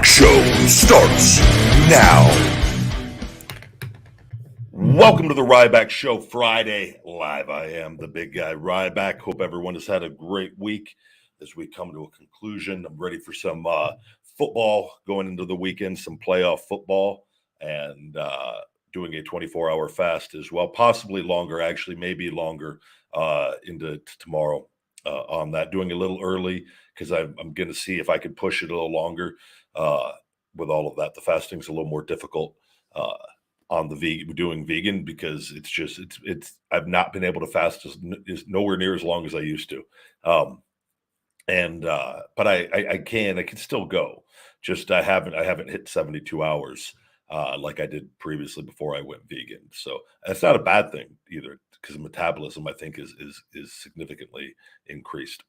Ryback Show starts now. Welcome to the Ryback Show Friday Live. I am the big guy Ryback. Hope everyone has had a great week as we come to a conclusion. I'm ready for some football going into the weekend, some playoff football, and doing a 24-hour fast as well, possibly longer, actually, maybe longer into tomorrow on that. Doing a little early because I'm going to see if I can push it a little longer with all of that. The fasting's a little more difficult on the doing vegan because it's I've not been able to fast is nowhere near as long as I used to. But I can still go. Just I haven't hit 72 hours like I did previously before I went vegan. So that's not a bad thing either, because metabolism I think is significantly increased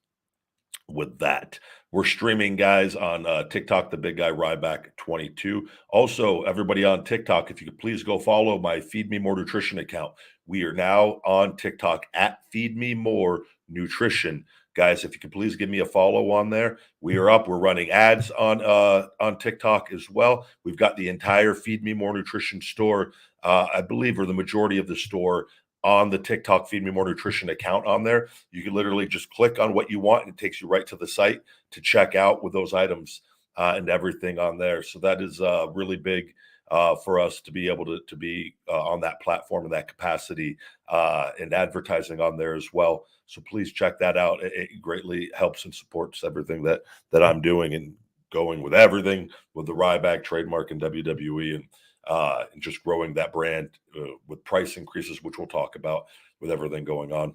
with that. We're streaming, guys, on TikTok, the big guy Ryback22. Also, everybody on TikTok, if you could please go follow my Feed Me More Nutrition account. We are now on TikTok at Feed Me More Nutrition. Guys, if you could please give me a follow on there. We are up. We're running ads on TikTok as well. We've got the entire Feed Me More Nutrition store, I believe, or the majority of the store on the TikTok Feed Me More Nutrition account on there. You can literally just click on what you want and it takes you right to the site to check out with those items and everything on there. So that is really big for us to be able to be on that platform and that capacity and advertising on there as well. So please check that out. It greatly helps and supports everything that I'm doing and going with everything with the Ryback trademark and WWE and just growing that brand with price increases, which we'll talk about with everything going on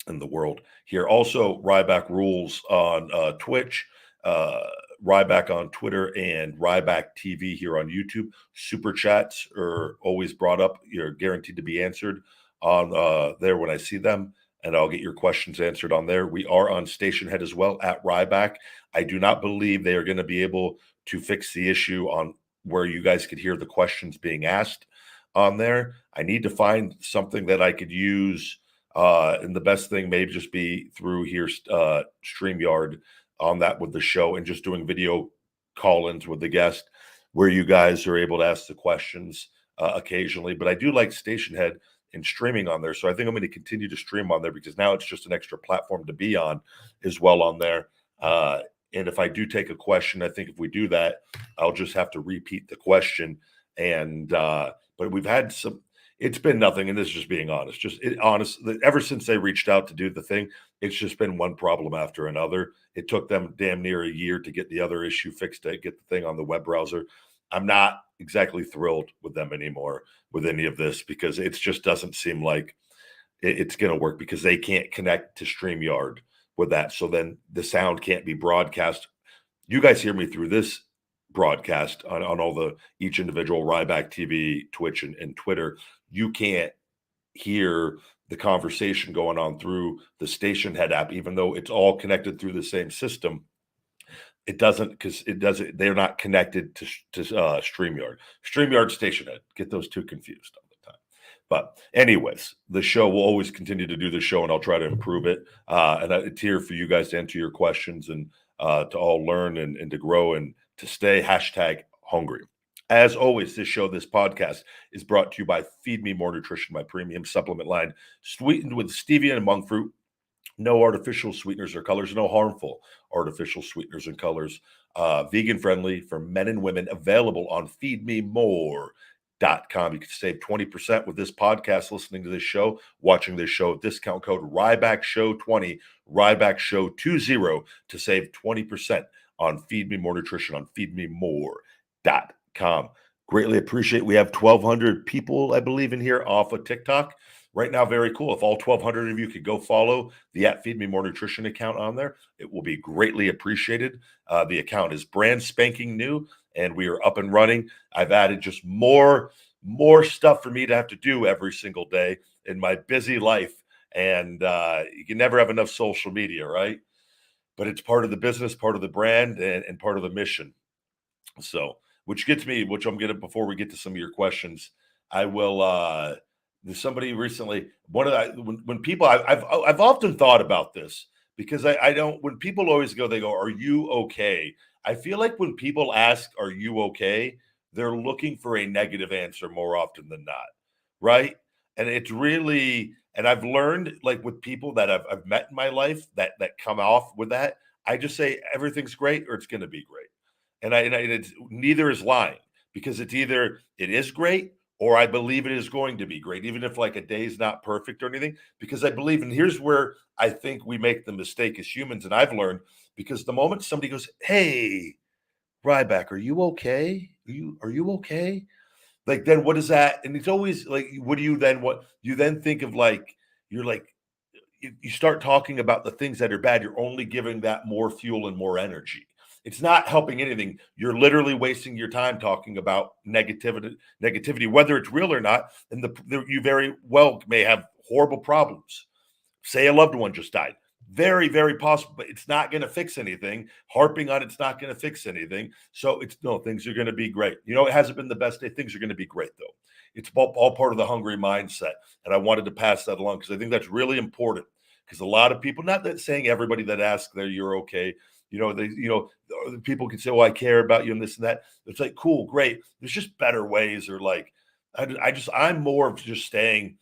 in the world here. Also, Ryback Rules on Twitch, Ryback on Twitter, and Ryback TV here on YouTube. Super chats are always brought up. You're guaranteed to be answered on there when I see them, and I'll get your questions answered on there. We are on Station Head as well at Ryback. I do not believe they are going to be able to fix the issue on where you guys could hear the questions being asked on there. I need to find something that I could use. And the best thing may just be through here, StreamYard on that with the show and just doing video call-ins with the guest where you guys are able to ask the questions occasionally. But I do like Station Head and streaming on there. So I think I'm going to continue to stream on there because now it's just an extra platform to be on as well on there. And if I do take a question, I think if we do that, I'll just have to repeat the question. And but we've had some, it's been nothing. And this is just being honest, ever since they reached out to do the thing, it's just been one problem after another. It took them damn near a year to get the other issue fixed, to get the thing on the web browser. I'm not exactly thrilled with them anymore with any of this because it just doesn't seem like it's going to work because they can't connect to StreamYard with that. So then the sound can't be broadcast. You guys hear me through this broadcast on all the each individual Ryback TV, Twitch, and Twitter. You can't hear the conversation going on through the Station Head app, even though it's all connected through the same system. It doesn't, because they're not connected to StreamYard. StreamYard, Station Head. Get those two confused all the time. But anyways, the show will always continue to do the show, and I'll try to improve it. And it's here for you guys to answer your questions and to all learn and to grow and to stay #hungry. As always, this podcast is brought to you by Feed Me More Nutrition, my premium supplement line, sweetened with stevia and monk fruit. No artificial sweeteners or colors, no harmful artificial sweeteners and colors. Vegan friendly for men and women, available on feedmemore.com. You can save 20% with this podcast, listening to this show, watching this show. Discount code RYBACKSHOW20, RYBACKSHOW20 to save 20% on Feed Me More Nutrition on feedmemore.com. Greatly appreciate. We have 1,200 people, I believe, in here off of TikTok right now. Very cool. If all 1,200 of you could go follow the at Feed Me More Nutrition account on there, it will be greatly appreciated. The account is brand spanking new, and we are up and running. I've added just more stuff for me to have to do every single day in my busy life. And you can never have enough social media, right? But it's part of the business, part of the brand, and part of the mission. So, which gets me, which I'm going to, before we get to some of your questions, I will, there's somebody recently, when people, I've often thought about this because I don't, when people always go, they go, "Are you okay?" I feel like when people ask, "Are you okay?" they're looking for a negative answer more often than not, right? And it's really, and I've learned, like, with people that I've met in my life that come off with that, I just say everything's great or it's going to be great, and it's neither is lying, because it's either it is great or I believe it is going to be great, even if like a day is not perfect or anything, because I believe. And here's where I think we make the mistake as humans, and I've learned, because the moment somebody goes, "Hey, Ryback, are you okay? Are you okay?" Like, then what is that? And it's always like, what do you then, what you then think of, like, you're like, you start talking about the things that are bad, you're only giving that more fuel and more energy. It's not helping anything. You're literally wasting your time talking about negativity, whether it's real or not. And you very well may have horrible problems. Say a loved one just died. Very, very possible, but it's not going to fix anything. Harping on it's not going to fix anything. So it's no, things are going to be great. It hasn't been the best day. Things are going to be great though. It's all part of the hungry mindset. And I wanted to pass that along because I think that's really important. Because a lot of people, not that saying everybody that asks there, "You're okay," the people can say, "Oh, I care about you," and this and that. It's like, cool, great. There's just better ways, or like, I'm more of just staying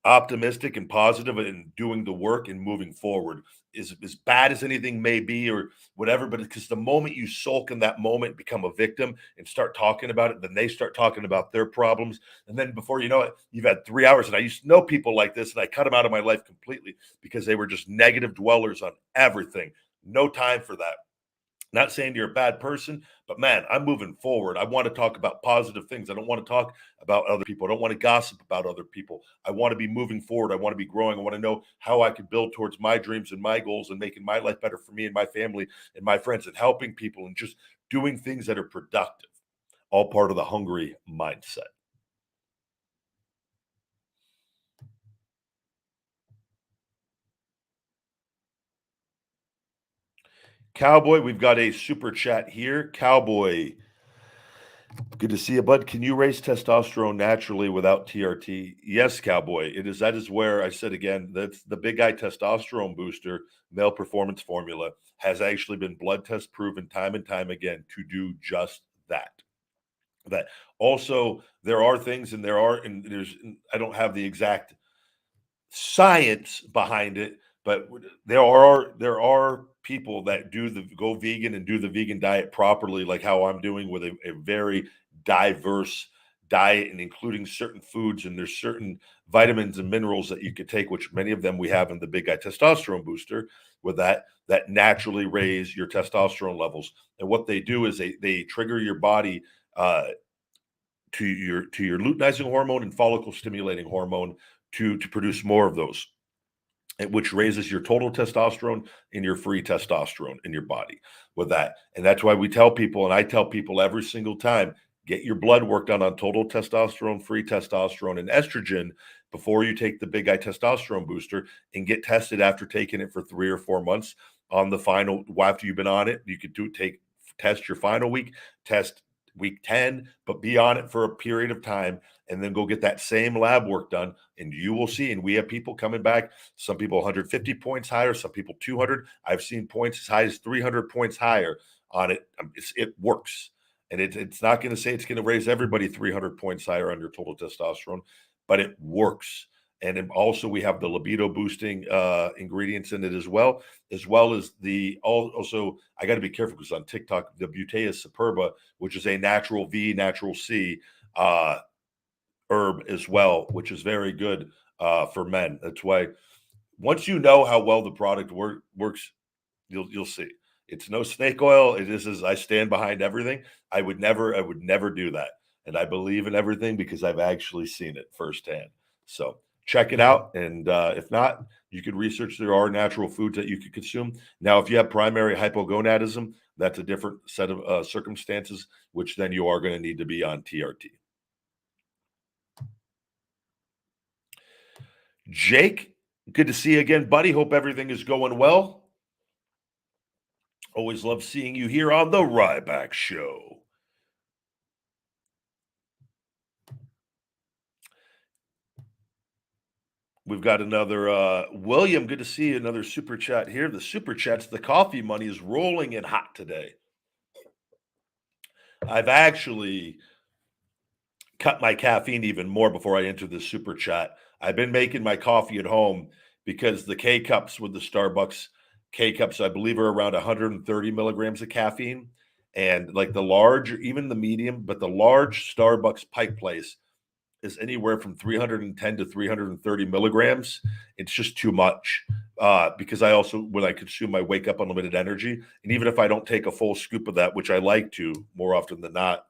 optimistic and positive and doing the work and moving forward, is as bad as anything may be or whatever. But because the moment you sulk in that moment, become a victim and start talking about it, then they start talking about their problems. And then before you know it, you've had 3 hours. And I used to know people like this, and I cut them out of my life completely because they were just negative dwellers on everything. No time for that. Not saying you're a bad person, but man, I'm moving forward. I want to talk about positive things. I don't want to talk about other people. I don't want to gossip about other people. I want to be moving forward. I want to be growing. I want to know how I can build towards my dreams and my goals and making my life better for me and my family and my friends and helping people and just doing things that are productive. All part of the hungry mindset. Cowboy, we've got a super chat here. Cowboy, good to see you, bud. Can you raise testosterone naturally without TRT? Yes, Cowboy. It is. That is where I said again, that's the big guy testosterone booster, male performance formula, has actually been blood test proven time and time again to do just that. That also, there are things, and I don't have the exact science behind it, but there are people that do the go vegan and do the vegan diet properly, like how I'm doing, with a very diverse diet and including certain foods, and there's certain vitamins and minerals that you could take, which many of them we have in the big guy testosterone booster, with that naturally raise your testosterone levels. And what they do is they trigger your body uh, to your luteinizing hormone and follicle stimulating hormone to produce more of those, which raises your total testosterone and your free testosterone in your body with that. And that's why we tell people, and I tell people every single time, get your blood work done on total testosterone, free testosterone, and estrogen before you take the big guy testosterone booster, and get tested after taking it for 3 or 4 months on the final. After you've been on it, you could test your final week, test week 10, but be on it for a period of time, and then go get that same lab work done, and you will see. And we have people coming back, some people 150 points higher, some people 200. I've seen points as high as 300 points higher on it. It works. And it's not going to say it's going to raise everybody 300 points higher on your total testosterone, but it works. And then also we have the libido boosting ingredients in it as well as also, I got to be careful because on TikTok, the Butea superba, which is a natural V, natural C herb as well, which is very good for men. That's why once you know how well the product works, you'll see. It's no snake oil. It is as I stand behind everything. I would never do that. And I believe in everything because I've actually seen it firsthand. So check it out. And if not, you could research. There are natural foods that you could consume. Now, if you have primary hypogonadism, that's a different set of circumstances, which then you are going to need to be on TRT. Jake, good to see you again, buddy. Hope everything is going well. Always love seeing you here on the Ryback Show. We've got another William. Good to see you. Another super chat here. The super chats, the coffee money is rolling in hot today. I've actually cut my caffeine even more before I enter this super chat. I've been making my coffee at home because the K cups with the Starbucks K cups, I believe, are around 130 milligrams of caffeine. And like the large, even the medium, but the large Starbucks Pike Place is anywhere from 310 to 330 milligrams. It's just too much because I also, when I consume, I wake up unlimited energy. And even if I don't take a full scoop of that, which I like to more often than not,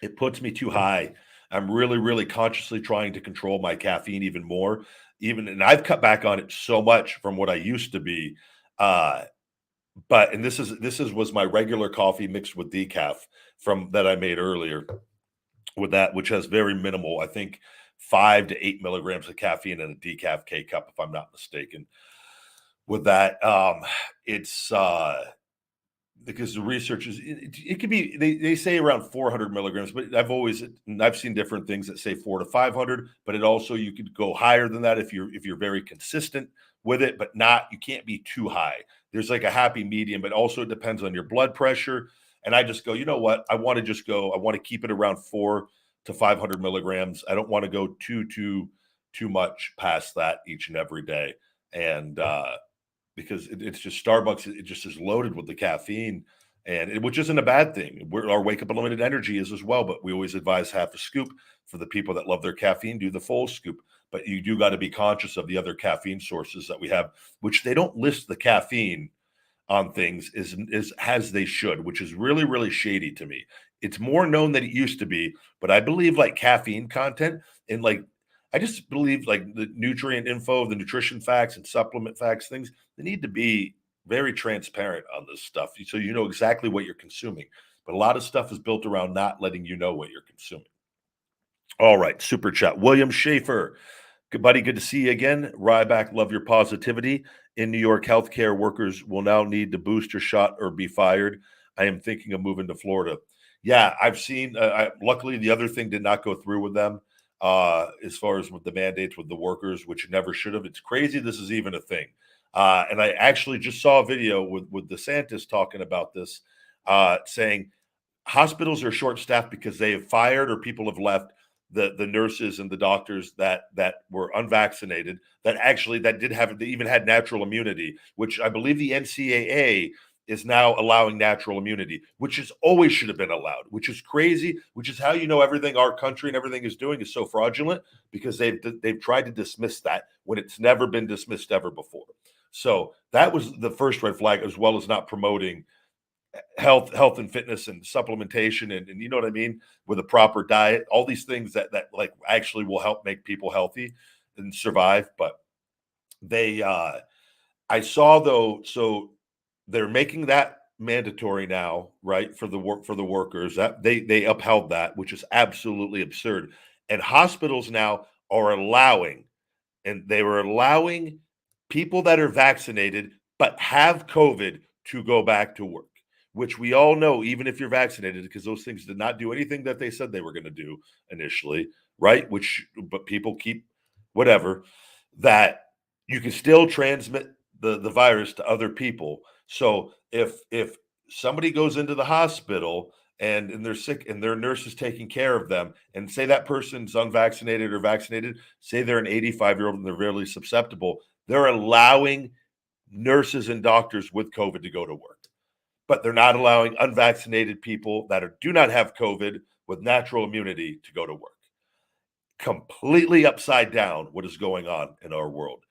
it puts me too high. I'm really, really consciously trying to control my caffeine even more. And I've cut back on it so much from what I used to be. Uh, but and this is was my regular coffee mixed with decaf from that I made earlier with that, which has very minimal, I think 5 to 8 milligrams of caffeine in a decaf K cup, if I'm not mistaken. With that, it's because the research is it could be they say around 400 milligrams, but I've seen different things that say 4 to 500, but it also you could go higher than that if you're very consistent with it, but not you can't be too high. There's like a happy medium, but also it depends on your blood pressure. And I just go, you know what? I want to keep it around 4 to 500 milligrams. I don't want to go too much past that each and every day. And because it's just Starbucks. It just is loaded with the caffeine, which isn't a bad thing. Our Wake Up Unlimited Energy is as well, but we always advise half a scoop for the people that love their caffeine. Do the full scoop, but you do got to be conscious of the other caffeine sources that we have, which they don't list the caffeine on things is as they should, which is really really shady to me. It's more known than it used to be, but I believe like caffeine content and like I just believe like the nutrient info, the nutrition facts and supplement facts, things they need to be very transparent on this stuff, so you know exactly what you're consuming. But a lot of stuff is built around not letting you know what you're consuming. All right, super chat. William Schaefer. Good buddy, good to see you again. Ryback, love your positivity. In New York, healthcare workers will now need the booster shot or be fired. I am thinking of moving to Florida. Yeah, I've seen. Luckily, the other thing did not go through with them, as far as with the mandates with the workers, which never should have. It's crazy this is even a thing. And I actually just saw a video with DeSantis talking about this, saying hospitals are short staffed because they have fired or people have left the nurses and the doctors that were unvaccinated that did have they even had natural immunity, which I believe the NCAA is now allowing natural immunity, which is always should have been allowed, which is crazy, which is how you know everything our country and everything is doing is so fraudulent because they've tried to dismiss that when it's never been dismissed ever before. So that was the first red flag, as well as not promoting health and fitness and supplementation and you know what I mean, with a proper diet, all these things that like actually will help make people healthy and survive. But they I saw though, so they're making that mandatory now, right, for the workers that they upheld that, which is absolutely absurd. And hospitals now are allowing and they were allowing people that are vaccinated but have COVID to go back to work, which we all know, even if you're vaccinated, because those things did not do anything that they said they were going to do initially, right? But people keep whatever, that you can still transmit the virus to other people. So if somebody goes into the hospital and they're sick and their nurse is taking care of them and say that person's unvaccinated or vaccinated, say they're an 85-year-old and they're really susceptible, they're allowing nurses and doctors with COVID to go to work, but they're not allowing unvaccinated people do not have COVID with natural immunity to go to work. Completely upside down what is going on in our world.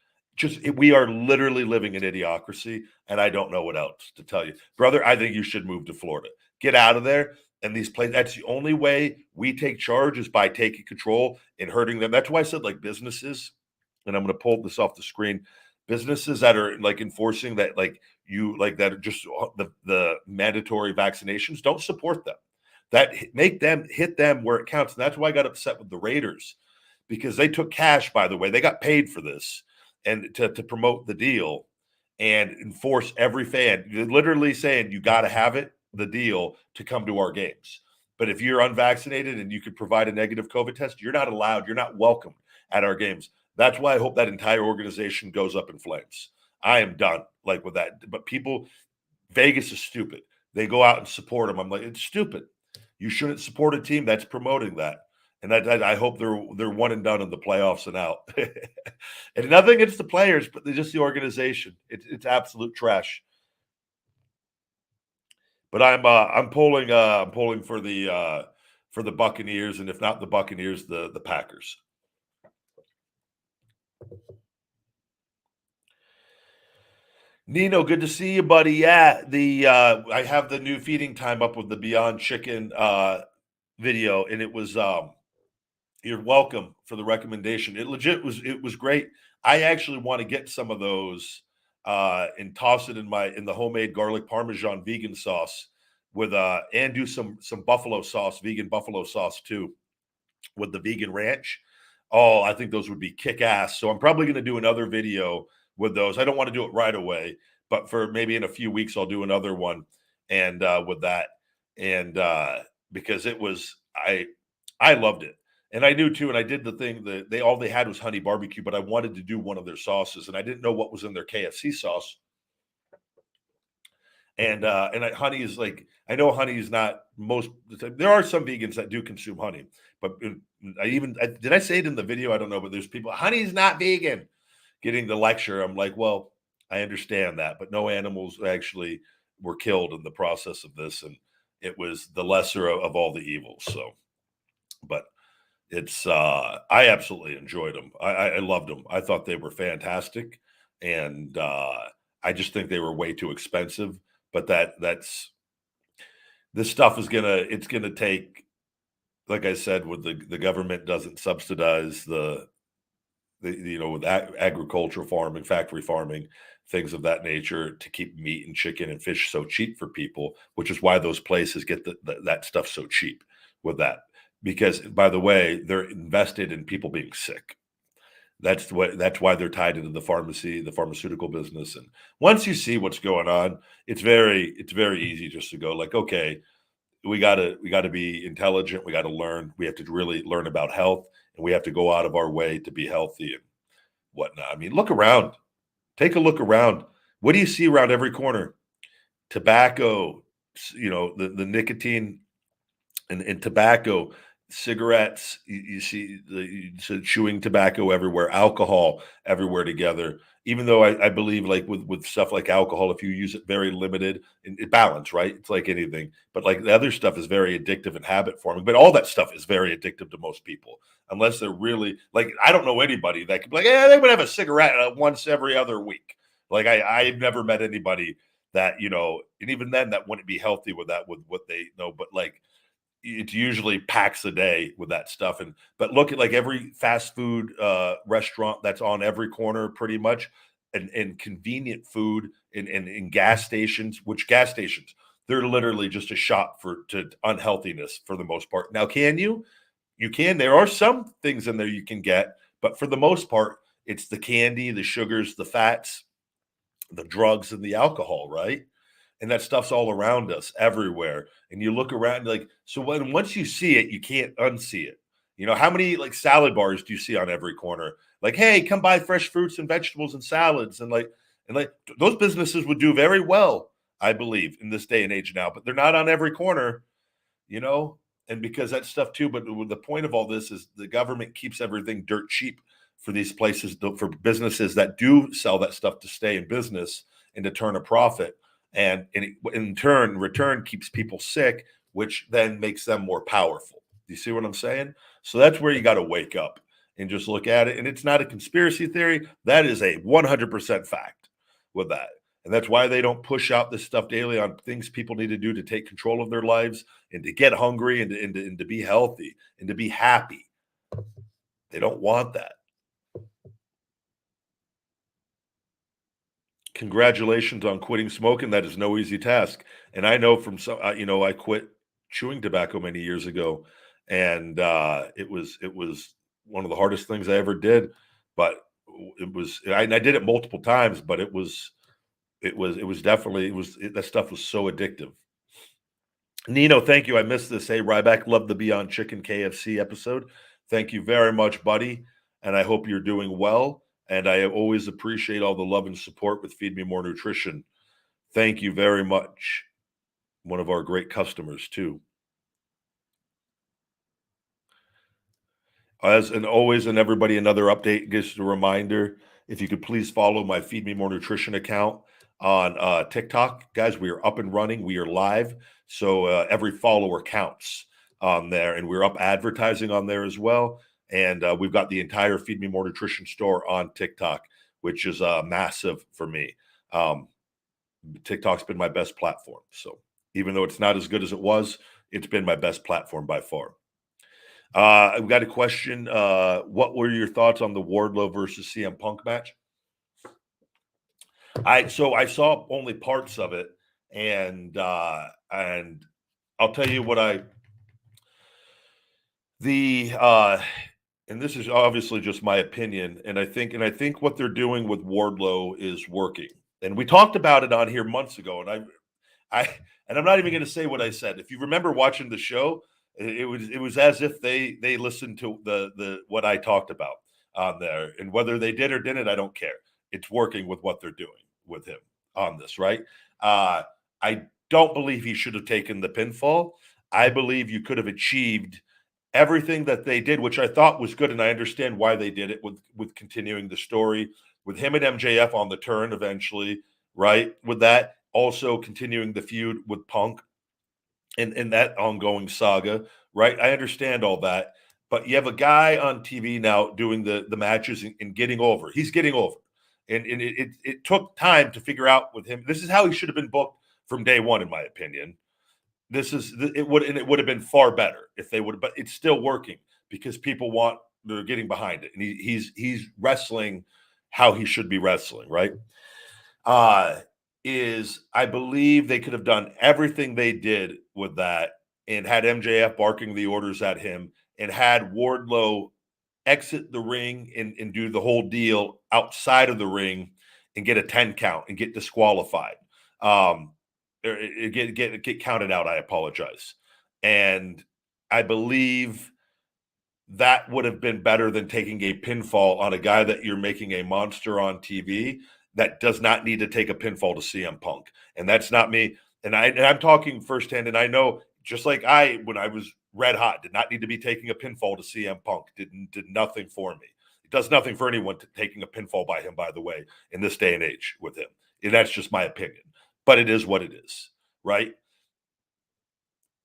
We are literally living in idiocracy, and I don't know what else to tell you. Brother, I think you should move to Florida. Get out of there. And these places, that's the only way we take charge is by taking control and hurting them. That's why I said like businesses, and I'm going to pull this off the screen. Businesses that are like enforcing that, like you like that are just the mandatory vaccinations, don't support them. That make them hit them where it counts. And that's why I got upset with the Raiders, because they took cash, by the way. They got paid for this and to promote the deal and enforce every fan. You're literally saying you got to have the deal to come to our games. But if you're unvaccinated and you could provide a negative COVID test, you're not allowed. You're not welcome at our games. That's why I hope that entire organization goes up in flames. I am done like with that. But people, Vegas is stupid. They go out and support them. I'm like, it's stupid. You shouldn't support a team that's promoting that. And I hope they're one and done in the playoffs and out. And nothing against the players, but just the organization. It's absolute trash. But I'm polling for the Buccaneers, and if not the Buccaneers, the Packers. Nino, good to see you, buddy. Yeah, the I have the new feeding time up with the Beyond Chicken video, and it was you're welcome for the recommendation. It was great. I actually want to get some of those and toss it in the homemade garlic parmesan vegan sauce with and do some buffalo sauce, vegan buffalo sauce too, with the vegan ranch. Oh, I think those would be kick ass. So I'm probably going to do another video with those. I don't want to do it right away, but for maybe in a few weeks I'll do another one and with that and because it was I loved it. And I knew too, and I did the thing that they had was honey barbecue, but I wanted to do one of their sauces, and I didn't know what was in their KFC sauce. And honey is like I know honey is not most. There are some vegans that do consume honey, but did I say it in the video? I don't know, but there's people honey's not vegan. Getting the lecture, I'm like, well, I understand that, but no animals actually were killed in the process of this, and it was the lesser of all the evils. So, but it's I absolutely enjoyed them. I loved them. I thought they were fantastic, and I just think they were way too expensive. But that's this stuff is it's gonna take, like I said, with the government doesn't subsidize with agricultural farming, factory farming, things of that nature to keep meat and chicken and fish so cheap for people, which is why those places get that stuff so cheap with that. Because by the way, they're invested in people being sick. That's why they're tied into the pharmaceutical business. And once you see what's going on, it's very easy just to go like, okay, we gotta be intelligent. We gotta learn. We have to really learn about health, and we have to go out of our way to be healthy and whatnot. I mean, look around. Take a look around. What do you see around every corner? Tobacco, the nicotine and tobacco, cigarettes. You see chewing tobacco everywhere, alcohol everywhere together. Even though I believe like with stuff like alcohol, if you use it very limited, and it balance, right? It's like anything, but like the other stuff is very addictive and habit forming. But all that stuff is very addictive to most people, unless they're really like I don't know anybody that could be like, yeah, they would have a cigarette once every other week. Like I've never met anybody that and even then that wouldn't be healthy with that with what they know. But like it's usually packs a day with that stuff. And but look at like every fast food restaurant that's on every corner, pretty much, and convenient food in gas stations. Which gas stations? They're literally just a shop to unhealthiness for the most part. Now, can you? You can. There are some things in there you can get, but for the most part, it's the candy, the sugars, the fats, the drugs, and the alcohol, right? And that stuff's all around us everywhere. And you look around like so once you see it, you can't unsee it. How many like salad bars do you see on every corner? Like, hey, come buy fresh fruits and vegetables and salads and those businesses would do very well, I believe, in this day and age now, but they're not on every corner, you know, and because that stuff too. But the point of all this is the government keeps everything dirt cheap for these places, for businesses that do sell that stuff to stay in business and to turn a profit and in return keeps people sick, which then makes them more powerful. Do you see what I'm saying? So that's where you got to wake up and just look at it. And it's not a conspiracy theory. That is a 100% fact with that. And that's why they don't push out this stuff daily on things people need to do to take control of their lives and to get hungry and to be healthy and to be happy. They don't want that. Congratulations on quitting smoking. That is no easy task. And I know from some, I quit chewing tobacco many years ago, and it was one of the hardest things I ever did. But I did it multiple times, but it was definitely that stuff was so addictive. Nino, thank you. I missed this. Hey, Ryback, love the Beyond Chicken KFC episode. Thank you very much, buddy. and I hope you're doing well. And I always appreciate all the love and support with Feed Me More Nutrition. Thank you very much. One of our great customers, too. As and always, and everybody, another update. Just a reminder: if you could please follow my Feed Me More Nutrition account on TikTok, guys. We are up and running. We are live, so every follower counts on there, and we're up advertising on there as well. And we've got the entire Feed Me More Nutrition store on TikTok, which is massive for me. TikTok's been my best platform. So even though it's not as good as it was, it's been my best platform by far. I've got a question. What were your thoughts on the Wardlow versus CM Punk match? I saw only parts of it, and I'll tell you what and this is obviously just my opinion, and I think what they're doing with Wardlow is working. And we talked about it on here months ago, and I'm not even going to say what I said. If you remember watching the show, it was as if they listened to the what I talked about on there, and whether they did or didn't, I don't care. It's working with what they're doing with him on this, right? I don't believe he should have taken the pinfall. I believe you could have achieved everything that they did, which I thought was good, and I understand why they did it with continuing the story with him and MJF on the turn eventually, right? With that, also continuing the feud with Punk in that ongoing saga, right? I understand all that, but you have a guy on TV now doing the matches and getting over. He's getting over, and it took time to figure out with him. This is how he should have been booked from day one, in my opinion. It would have been far better if they would, but it's still working because they're getting behind it, and he's wrestling how he should be wrestling, right? I believe they could have done everything they did with that and had MJF barking the orders at him and had Wardlow exit the ring and do the whole deal outside of the ring and get a 10 count and get disqualified. Get counted out. I apologize. And I believe that would have been better than taking a pinfall on a guy that you're making a monster on TV that does not need to take a pinfall to CM Punk. And that's not me. And I'm talking firsthand. And I know, just like when I was red hot, did not need to be taking a pinfall to CM Punk. Did nothing for me. It does nothing for anyone taking a pinfall by him, by the way, in this day and age with him. And that's just my opinion. But it is what it is, right?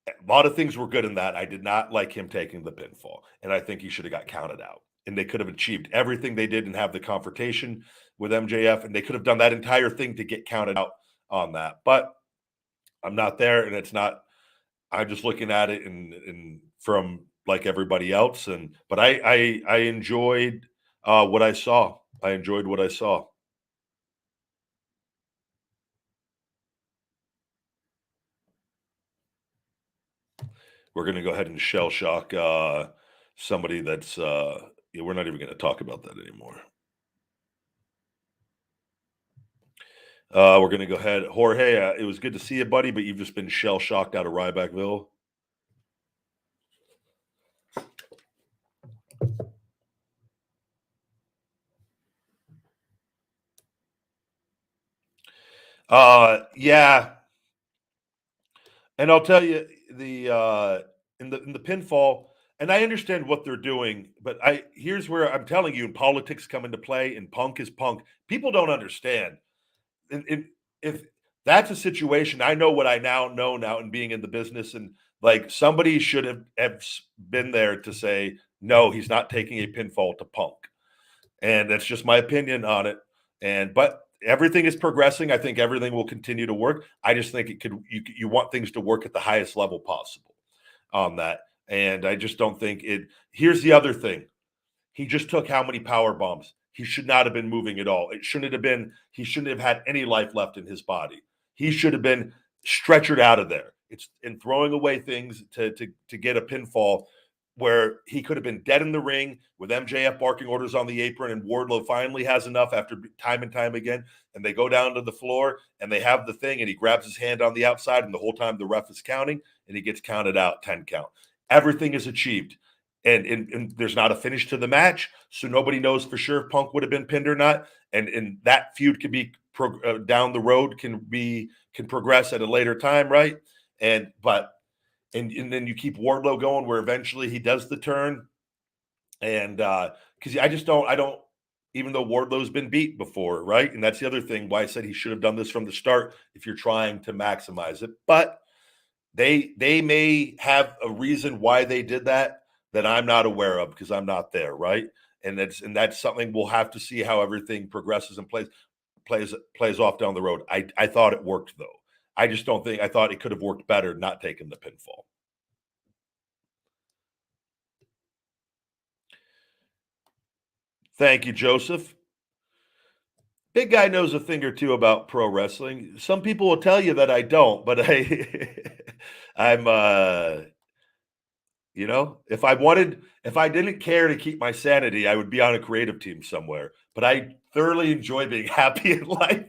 A lot of things were good in that. I did not like him taking the pinfall, and I think he should have got counted out. And they could have achieved everything they did and have the confrontation with MJF, and they could have done that entire thing to get counted out on that. But I'm not there, and it's not. I'm just looking at it and from like everybody else, but I enjoyed what I saw. I enjoyed what I saw. We're going to go ahead and shell shock somebody that's we're not even going to talk about that anymore. We're going to go ahead. Jorge, it was good to see you, buddy, but you've just been shell shocked out of Rybackville. Yeah. And I'll tell you in the pinfall, and I understand what they're doing, but here's where I'm telling you, and politics come into play, and Punk is Punk. People don't understand. And if that's a situation, I know what I now know now in being in the business, and like somebody should have been there to say, no, he's not taking a pinfall to Punk. And that's just my opinion on it. But everything is progressing. I think everything will continue to work. I just think you want things to work at the highest level possible on that. And I just don't think it. Here's the other thing. He just took how many power bombs? He should not have been moving at all. He shouldn't have had any life left in his body. He should have been stretchered out of there. It's in throwing away things to get a pinfall where he could have been dead in the ring with MJF barking orders on the apron, and Wardlow finally has enough after time and time again, and they go down to the floor and they have the thing, and he grabs his hand on the outside, and the whole time the ref is counting, and he gets counted out 10 count. Everything is achieved. and there's not a finish to the match, so nobody knows for sure if Punk would have been pinned or not. And that feud can be down the road, can progress at a later time, right? And then you keep Wardlow going, where eventually he does the turn, and because I don't, even though Wardlow's been beat before, right? And that's the other thing why I said he should have done this from the start if you're trying to maximize it. But they may have a reason why they did that I'm not aware of because I'm not there, right? And that's something we'll have to see how everything progresses and plays off down the road. I thought it worked though. I just don't think I thought it could have worked better not taking the pinfall. Thank you, Joseph. Big guy knows a thing or two about pro wrestling. Some people will tell you that I don't, but I'm if I didn't care to keep my sanity, I would be on a creative team somewhere. But I thoroughly enjoy being happy in life.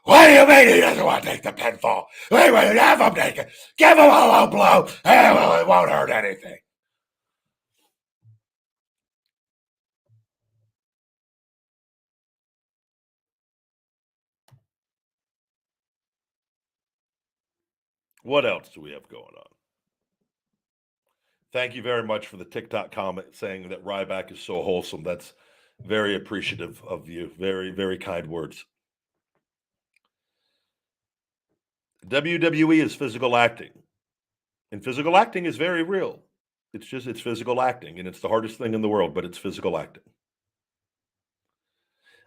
What do you mean he doesn't want to take the pinfall? We would have him take it. Give him a low blow. It won't hurt anything. What else do we have going on? Thank you very much for the TikTok comment saying that Ryback is so wholesome. That's very appreciative of you. Very, very kind words. WWE is physical acting, and physical acting is very real. It's physical acting, and it's the hardest thing in the world, but it's physical acting.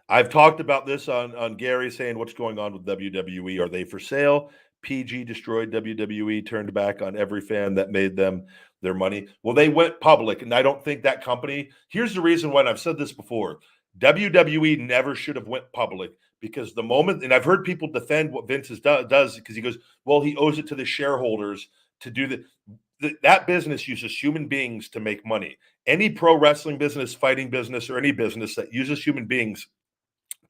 I've talked about this on Gary saying what's going on with WWE. Are they for sale? PG destroyed WWE, turned back on every fan that made them their money. Well, they went public, and I don't think that company. Here's the reason why, and I've said this before: WWE never should have went public because the moment, and I've heard people defend what Vince does because he goes, well, he owes it to the shareholders to do that business uses human beings to make money. Any pro wrestling business, fighting business, or any business that uses human beings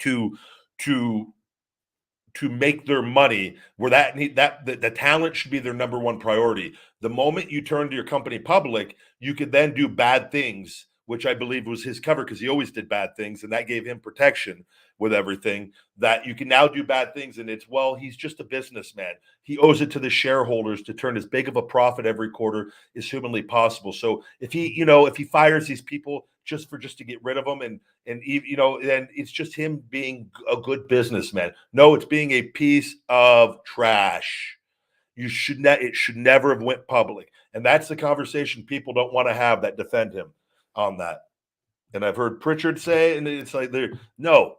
to to to make their money where the talent should be their number one priority. The moment you turn to your company public, you could then do bad things, which I believe was his cover because he always did bad things, and that gave him protection with everything. That you can now do bad things, and it's, well, he's just a businessman. He owes it to the shareholders to turn as big of a profit every quarter as humanly possible. So if he fires these people just to get rid of them, and it's just him being a good businessman. No, it's being a piece of trash. It should never have went public, and that's the conversation people don't want to have that defend him on that. And I've heard Pritchard say, and it's like, no,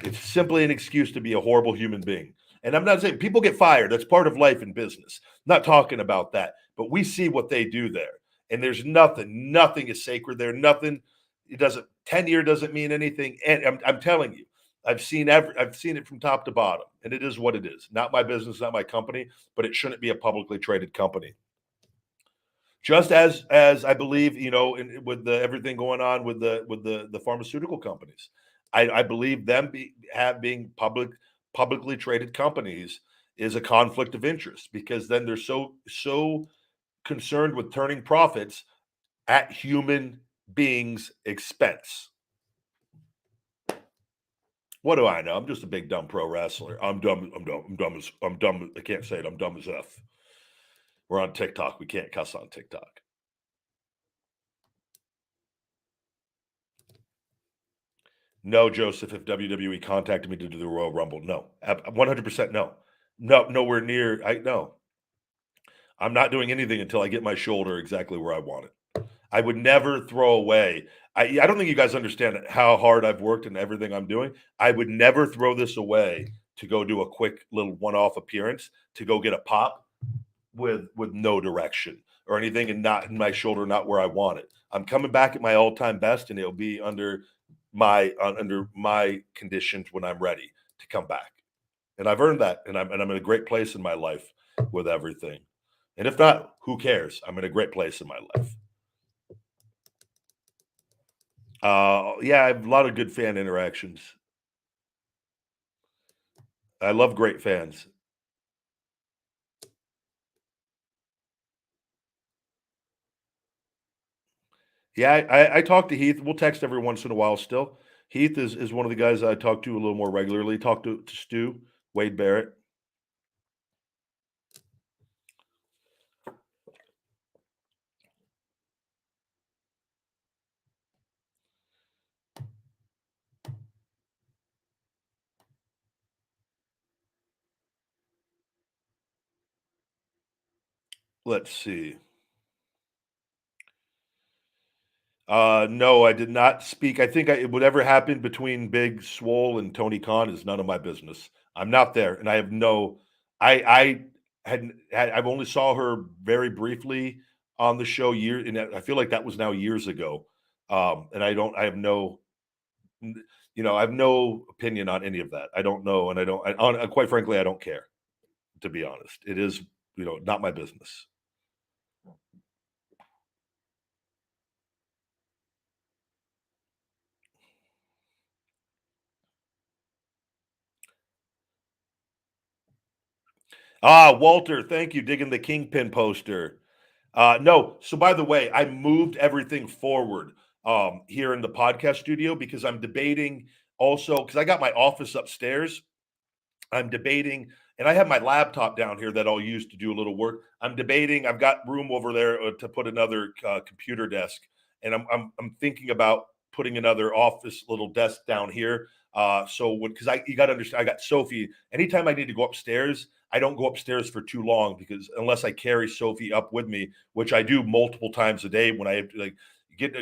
it's simply an excuse to be a horrible human being. And I'm not saying people get fired. That's part of life and business. I'm not talking about that. But we see what they do there. And there's nothing is sacred there. Nothing, it doesn't, tenure doesn't mean anything. And I'm telling you, I've seen it from top to bottom. And it is what it is. Not my business, not my company, but it shouldn't be a publicly traded company. Just as I believe, with everything going on with the pharmaceutical companies, I believe them being publicly traded companies is a conflict of interest because then they're so concerned with turning profits at human beings' expense. What do I know? I'm just a big dumb pro wrestler. I'm dumb. I'm dumb. I'm dumb as I'm dumb. I can't say it. I'm dumb as F. We're on TikTok. We can't cuss on TikTok. No, Joseph, if WWE contacted me to do the Royal Rumble, no. 100% no. No, nowhere near. I no. I'm not doing anything until I get my shoulder exactly where I want it. I would never throw away. I don't think you guys understand how hard I've worked and everything I'm doing. I would never throw this away to go do a quick little one-off appearance to go get a pop with no direction or anything and not in my shoulder, not where I want it. I'm coming back at my all-time best, and it'll be under my conditions when I'm ready to come back. And I've earned that, and I'm in a great place in my life with everything. And if not, who cares? I'm in a great place in my life. Yeah, I have a lot of good fan interactions. I love great fans. Yeah, I talk to Heath. We'll text every once in a while still. Heath is one of the guys I talk to a little more regularly. Talk to Stu, Wade Barrett. Let's see. No, I did not speak. I think whatever happened between Big Swole and Tony Khan is none of my business. I'm not there, and I have no. I I've only saw her very briefly on the show and I feel like that was now years ago. And I don't. I have no. I have no opinion on any of that. I don't know, and I don't. Quite frankly, I don't care. To be honest, it is not my business. Walter, thank you. Digging the Kingpin poster. No. So by the way, I moved everything forward here in the podcast studio because I'm debating also because I got my office upstairs. I'm debating, and I have my laptop down here that I'll use to do a little work. I'm debating. I've got room over there to put another computer desk, and I'm thinking about putting another office little desk down here. So when because I you got to understand, I got Sophie. Anytime I need to go upstairs, I don't go upstairs for too long because unless I carry Sophie up with me, which I do multiple times a day when I have to like get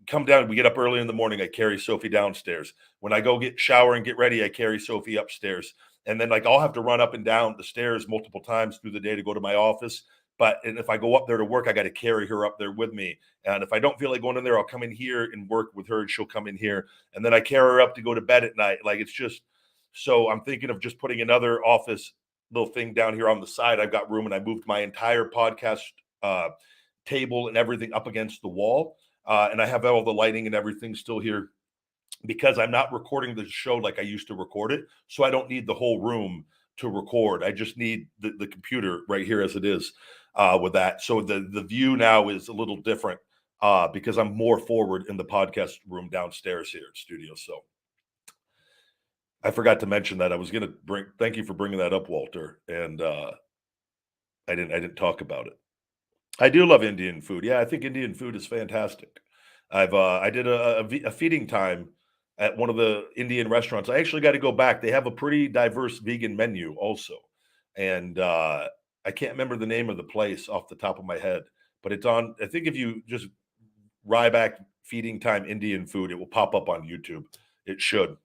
come down. We get up early in the morning. I carry Sophie downstairs. When I go get shower and get ready, I carry Sophie upstairs and then like I'll have to run up and down the stairs multiple times through the day to go to my office. And if I go up there to work, I got to carry her up there with me. And if I don't feel like going in there, I'll come in here and work with her, and she'll come in here. And then I carry her up to go to bed at night. Like it's just so I'm thinking of just putting another office little thing down here on the side. I've got room, and I moved my entire podcast uh, table and everything up against the wall. And I have all the lighting and everything still here because I'm not recording the show like I used to record it. So I don't need the whole room to record. I just need the computer right here as it is with that. So the view now is a little different because I'm more forward in the podcast room downstairs here at studio. So I forgot to mention that I was going to thank you for bringing that up, Walter. And I didn't talk about it. I do love Indian food. Yeah, I think Indian food is fantastic. I did a feeding time at one of the Indian restaurants. I actually got to go back. They have a pretty diverse vegan menu also, and I can't remember the name of the place off the top of my head, but it's on. I think if you just Ryback feeding time Indian food, it will pop up on YouTube. It should.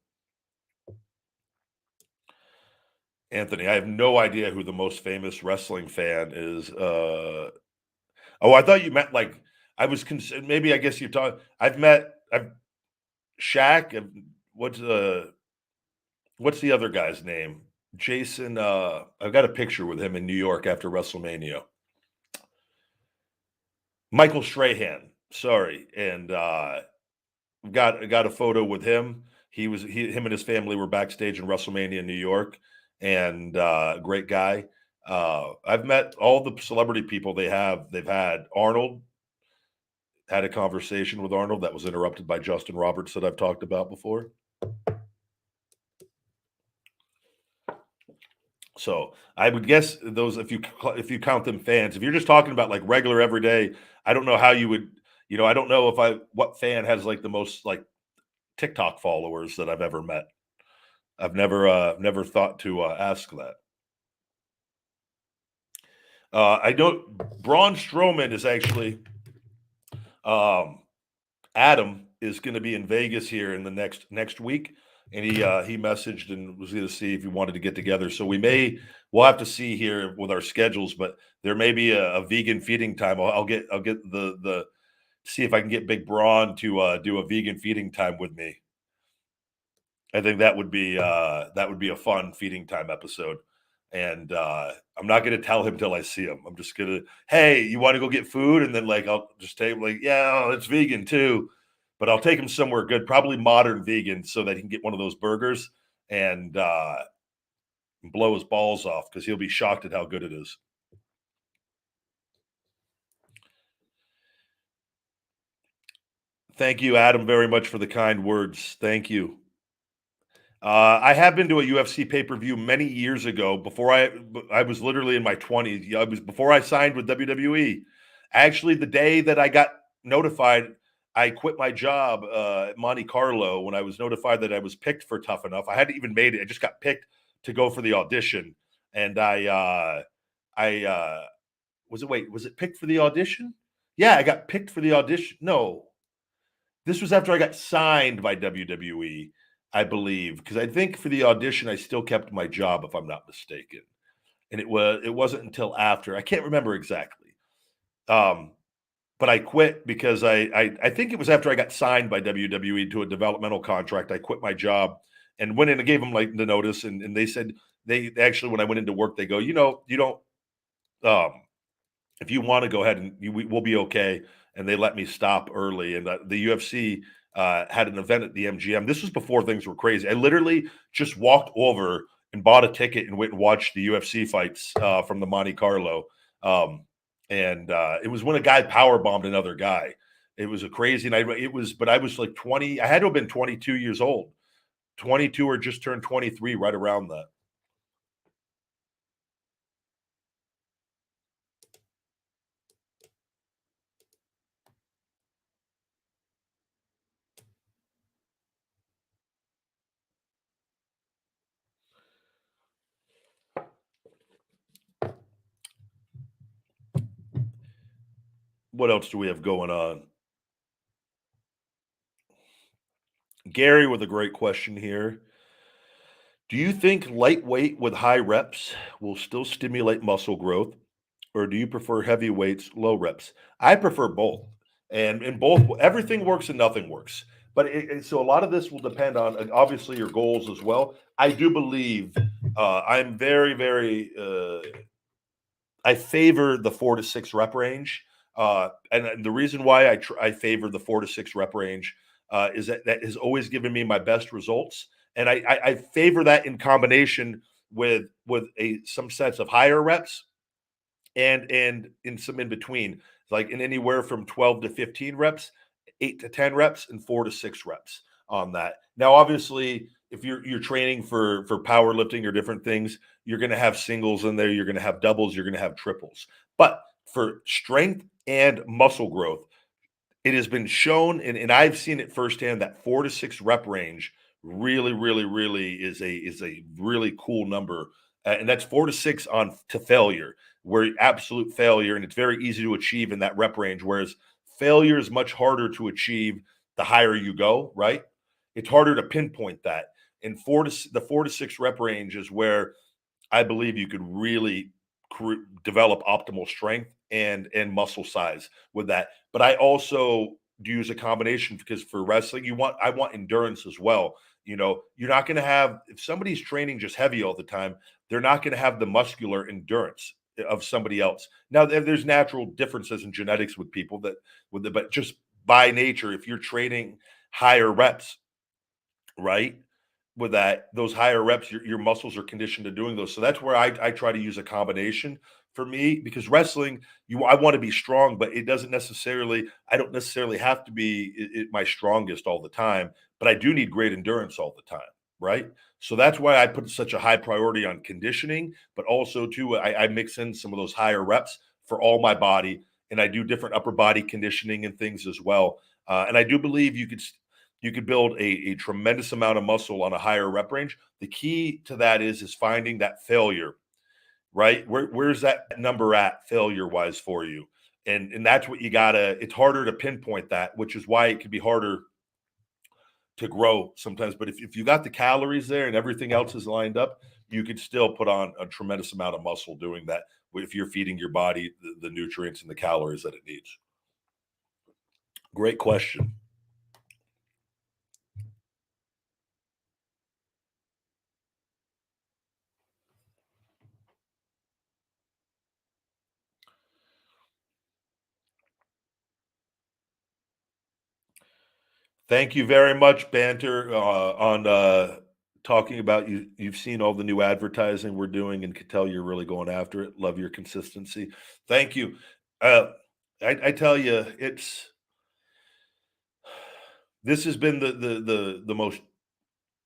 Anthony, I have no idea who the most famous wrestling fan is. Oh, I thought you meant like I was maybe I guess you talk. I've Shaq. What's what's the other guy's name? Jason. I've got a picture with him in New York after WrestleMania. Michael Strahan. Sorry, and got a photo with him. Him and his family were backstage in WrestleMania in New York, and great guy. I've met all the celebrity people they've had. Arnold had a conversation with Arnold that was interrupted by Justin Roberts that I've talked about before. So I would guess those if you count them fans, if you're just talking about like regular everyday, I don't know how you would. I don't know if I what fan has like the most like TikTok followers that I've ever met. I've never thought to ask that. I know Braun Strowman is actually um, Adam is going to be in Vegas here in the next week, and he messaged and was going to see if he wanted to get together. So we'll have to see here with our schedules, but there may be a vegan feeding time. I'll get the see if I can get Big Braun to do a vegan feeding time with me. I think that would be a fun feeding time episode. And I'm not gonna tell him till I see him. I'm just gonna, hey, you want to go get food? And then like I'll just take like, yeah, oh, it's vegan too. But I'll take him somewhere good, probably modern vegan, so that he can get one of those burgers and blow his balls off because he'll be shocked at how good it is. Thank you, Adam, very much for the kind words. Thank you. I have been to a UFC pay-per-view many years ago before I was literally in my 20s. Yeah, I was before I signed with WWE. Actually, the day that I got notified, I quit my job at Monte Carlo when I was notified that I was picked for Tough Enough. I hadn't even made it. I just got picked to go for the audition, and I was it. Wait, was it picked for the audition? Yeah, I got picked for the audition. No, this was after I got signed by WWE, I believe, because I think for the audition I still kept my job if I'm not mistaken. And it wasn't until after. I can't remember exactly. Um, but I quit because I think it was after I got signed by WWE to a developmental contract. I quit my job and went in and gave them like the notice and they said they actually when I went into work they go, you don't um if you want to go ahead and we'll be okay. And they let me stop early. And the UFC had an event at the MGM. This was before things were crazy. I literally just walked over and bought a ticket and went and watched the UFC fights from the Monte Carlo. Um, and it was when a guy power bombed another guy. It was a crazy night. But I was like 20. I had to have been 22 years old, 22 or just turned 23, right around that. What else do we have going on? Gary with a great question here. Do you think lightweight with high reps will still stimulate muscle growth, or do you prefer heavy weights, low reps? I prefer both, and in both, everything works and nothing works. But so a lot of this will depend on obviously your goals as well. I do believe I'm I favor the 4 to 6 rep range, and the reason why I favor the 4 to 6 rep range is that that has always given me my best results, and I favor that in combination with a some sets of higher reps and in some in between, like in anywhere from 12 to 15 reps, 8 to 10 reps, and 4 to 6 reps on that. Now, obviously, if you're training for powerlifting or different things, you're going to have singles in there, you're going to have doubles, you're going to have triples. But for strength and muscle growth, it has been shown, and I've seen it firsthand that 4 to 6 rep range really is a really cool number, and that's 4 to 6 on to failure, where absolute failure, and it's very easy to achieve in that rep range. Whereas failure is much harder to achieve the higher you go. Right? It's harder to pinpoint that. And the 4 to 6 rep range is where I believe you could really develop optimal strength and muscle size with that. But I also do use a combination because for wrestling, I want endurance as well. You're not going to have if somebody's training just heavy all the time, they're not going to have the muscular endurance of somebody else. Now there's natural differences in genetics with people that but just by nature, if you're training higher reps, right? With that, those higher reps, your muscles are conditioned to doing those. So that's where I try to use a combination for me because wrestling, I want to be strong, but I don't necessarily have to be my strongest all the time, but I do need great endurance all the time, right? So that's why I put such a high priority on conditioning, but also too, I mix in some of those higher reps for all my body, and I do different upper body conditioning and things as well. And I do believe you could build a tremendous amount of muscle on a higher rep range. The key to that is finding that failure, right? Where's that number at failure wise for you? And that's what you gotta. It's harder to pinpoint that, which is why it can be harder to grow sometimes. But if you got the calories there and everything else is lined up, you could still put on a tremendous amount of muscle doing that if you're feeding your body the nutrients and the calories that it needs. Great question. Thank you very much, Banter, on talking about you. You've seen all the new advertising we're doing and could tell you're really going after it. Love your consistency. Thank you. Uh, I tell you, this has been the most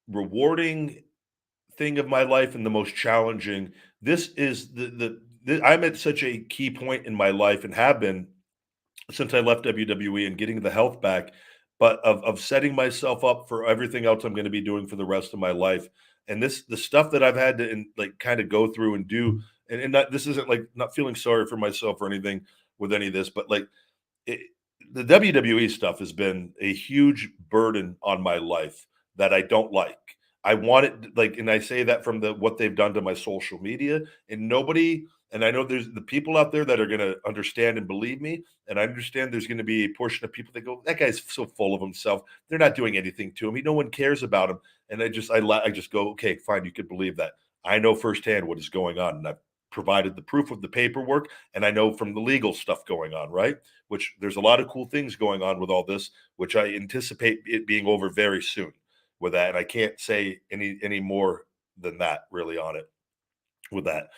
rewarding thing of my life and the most challenging. This is I'm at such a key point in my life and have been since I left WWE and getting the health back, but of setting myself up for everything else I'm going to be doing for the rest of my life. And the stuff that I've had to like kind of go through and do, and not, this isn't like not feeling sorry for myself or anything with any of this, but like it, the WWE stuff has been a huge burden on my life that I don't like. I want it like, and I say that from the what they've done to my social media, and nobody. And I know there's the people out there that are going to understand and believe me, and I understand there's going to be a portion of people that go, "That guy's so full of himself. They're not doing anything to him. No one cares about him." And I just go, "Okay, fine. You could believe that. I know firsthand what is going on, and I've provided the proof of the paperwork, and I know from the legal stuff going on, right? Which there's a lot of cool things going on with all this, which I anticipate it being over very soon with that. And I can't say any more than that really on it with that.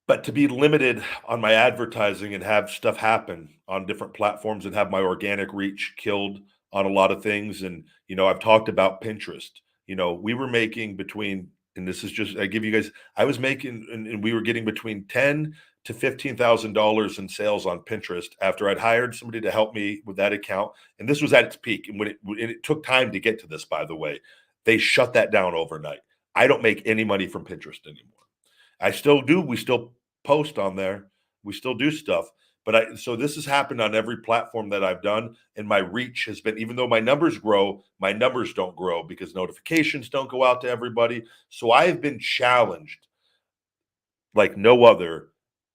But to be limited on my advertising and have stuff happen on different platforms and have my organic reach killed on a lot of things. And, I've talked about Pinterest. We were making between, and this is just, I give you guys, I was making, and we were getting between 10 to $15,000 in sales on Pinterest after I'd hired somebody to help me with that account. And this was at its peak. And it took time to get to this, by the way, they shut that down overnight. I don't make any money from Pinterest anymore. I still do. We still post on there. We still do stuff. So this has happened on every platform that I've done. And my reach has been, even though my numbers grow, my numbers don't grow because notifications don't go out to everybody. So I have been challenged like no other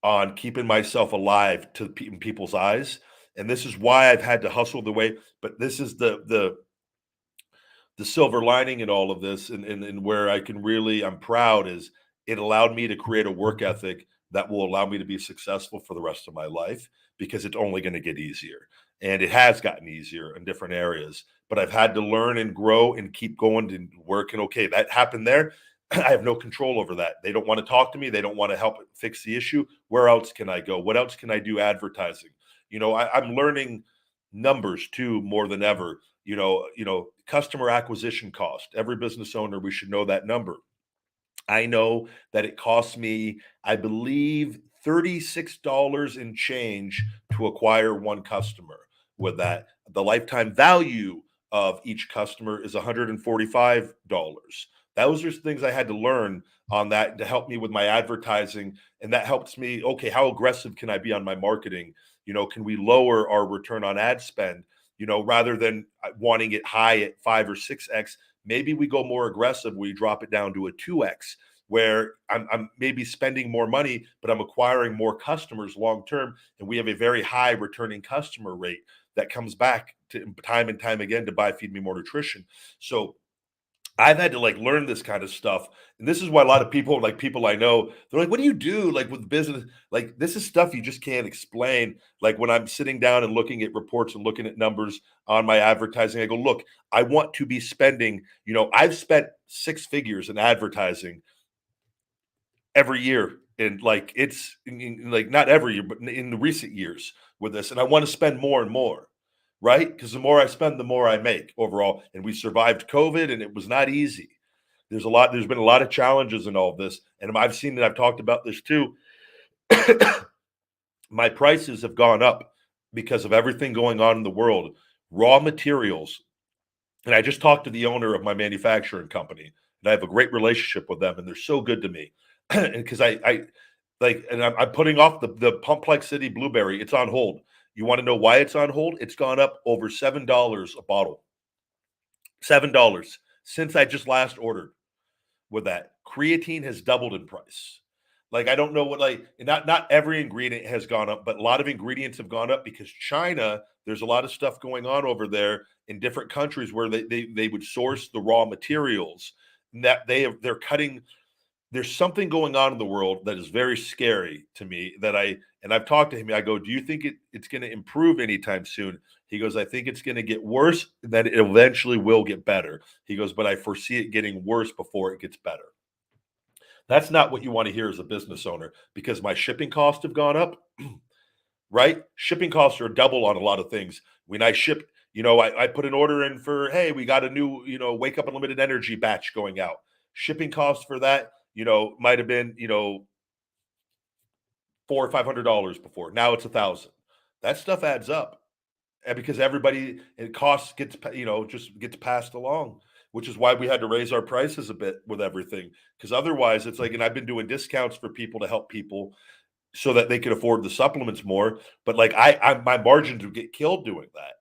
on keeping myself alive in people's eyes. And this is why I've had to hustle the way, but this is the silver lining in all of this and where I can really I'm proud is it allowed me to create a work ethic that will allow me to be successful for the rest of my life because it's only going to get easier. And it has gotten easier in different areas, but I've had to learn and grow and keep going and working. Okay, that happened there. I have no control over that. They don't want to talk to me. They don't want to help fix the issue. Where else can I go? What else can I do advertising? I'm learning numbers too more than ever. Customer acquisition cost. Every business owner, we should know that number. I know that it costs me, I believe, $36 in change to acquire one customer. With that, the lifetime value of each customer is $145. Those are things I had to learn on that to help me with my advertising. And that helps me, okay, how aggressive can I be on my marketing? Can we lower our return on ad spend? Rather than wanting it high at 5 or 6x, maybe we go more aggressive. We drop it down to a 2x, where I'm maybe spending more money, but I'm acquiring more customers long term, and we have a very high returning customer rate that comes back to time and time again to buy Feed Me More Nutrition. So I've had to like learn this kind of stuff. And this is why a lot of people, like people I know, they're like, what do you do like with business? Like, this is stuff you just can't explain. Like, when I'm sitting down and looking at reports and looking at numbers on my advertising, I go, look, I want to be spending, I've spent 6 figures in advertising every year. And like, like not every year, but in the recent years with this. And I want to spend more and more, right? Because the more I spend, the more I make overall. And we survived COVID and it was not easy. There's been a lot of challenges in all of this. And I've seen that, I've talked about this too. My prices have gone up because of everything going on in the world. Raw materials. And I just talked to the owner of my manufacturing company, and I have a great relationship with them, and they're so good to me. And because I like, and I'm putting off the Complexity blueberry. It's on hold. You want to know why it's on hold? It's gone up over $7 a bottle. $7 since I just last ordered with that. Creatine has doubled in price. Like, I don't know what, like, not every ingredient has gone up, but a lot of ingredients have gone up because China, there's a lot of stuff going on over there in different countries where they would source the raw materials, and that they're cutting. There's something going on in the world that is very scary to me and I've talked to him. I go, do you think it's going to improve anytime soon? He goes, I think it's going to get worse, and then it eventually will get better. He goes, but I foresee it getting worse before it gets better. That's not what you want to hear as a business owner, because my shipping costs have gone up, right? Shipping costs are double on a lot of things. When I ship, I put an order in for, hey, we got a new, Wake Up Unlimited Energy batch going out. Shipping costs for that, might have been, $400 or $500 before. Now it's 1,000. That stuff adds up. And because everybody, it costs gets, just gets passed along, which is why we had to raise our prices a bit with everything. Because otherwise, it's like, and I've been doing discounts for people to help people so that they can afford the supplements more. But like my margins would get killed doing that